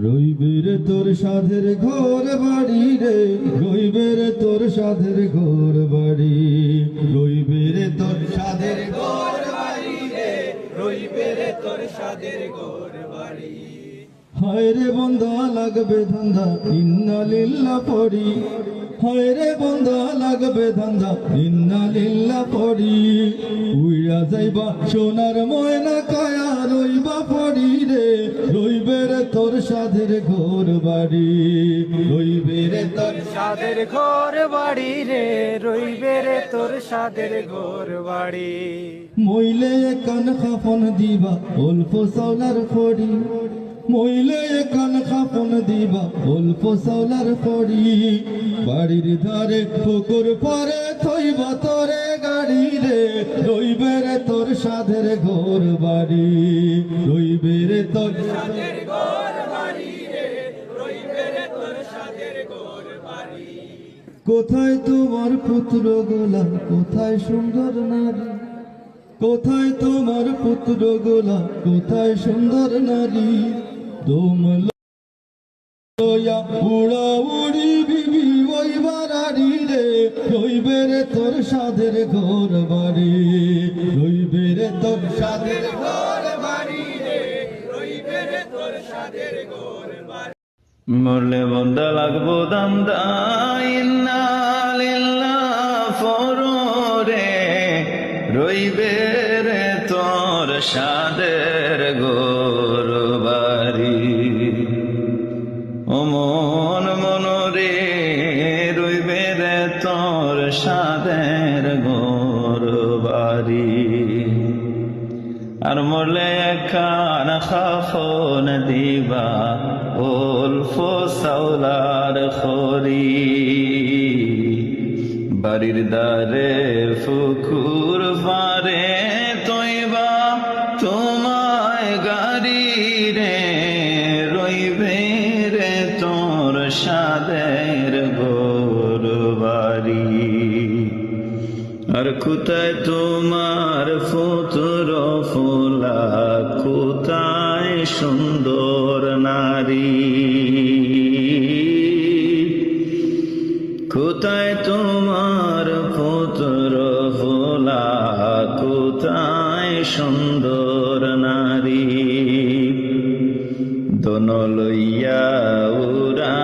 রইবে রে তোর সাধের ঘর বাড়ি রে, রইবে রে তোর সাধের ঘর বাড়ি, রইবে রে তোর সাধের ঘর বাড়ি রে, রইবে রে তোর সাধের ঘর বাড়ি। হায় রে বন্ধা লাগবে ধান্দা ইন্না লিল্লাহ পড়ি, হায় রে বন্ধা লাগবে ধান্দা ইন্না লিল্লাহ পড়ি। উইরা যাইবা সোনার ময়না কায়া রইবা পড়ি রে, রইবে রে তোর সাধের ঘর বাড়ি, রইবে রে তোর সাদের ঘর বাড়ি রে, রইবে রে তোর সাদের ঘর বাড়ি। মইলে কান খাপন দিবা অল্প সাউলার ফড়ি, মইলে কান খাপন দিবা অল্প সাউলার ফড়ি। বাড়ির ধারে পুকুর পরে থইবা তোরে গাড়ি রে, রইবে রে তোর সাধের ঘর বাড়ি, রইবে রে তোর সাধের ঘর বাড়ি রে, রইবে রে তোর সাধের ঘর বাড়ি। কোথায় তোমার পুত্র গোলা, কোথায় সুন্দর নারী, কোথায় তোমার পুত্র গোলা, কোথায় সুন্দর নারী। দোম লয়া উড়া উড়ি বিবি ওই বাড়ি রে, রইবে রে তোর সাধের ঘর বাড়ি, রইবে রে তোর সাধের ঘর বাড়ি রে, রইবে রে তোর সাধের ঘর বাড়ি। মরলে বন্দা লাগবো দান্দা ইন্না লিল্লাহ ফররে, রইবে রে তোর সাদের ঘর বাড়ি। ও মন মনরে রইবে রে তোর সাদের ঘর বাড়ি। আর মরলে কান খাফন দিবা অল্প সাউলার খড়ি, বাড়ির দ্বারে পুকুর পারে তৈবা তোমায় গাড়ি রে, রইবে রে তোর সাদের ঘর বাড়ি। আর কোথায় তোমার পুত্র ফোলা, কোথায় সুন্দর নারী, কোথায় তোমার পুত্র ফোলা, কোথায় সুন্দর নারী। দোনো লইয়া উড়া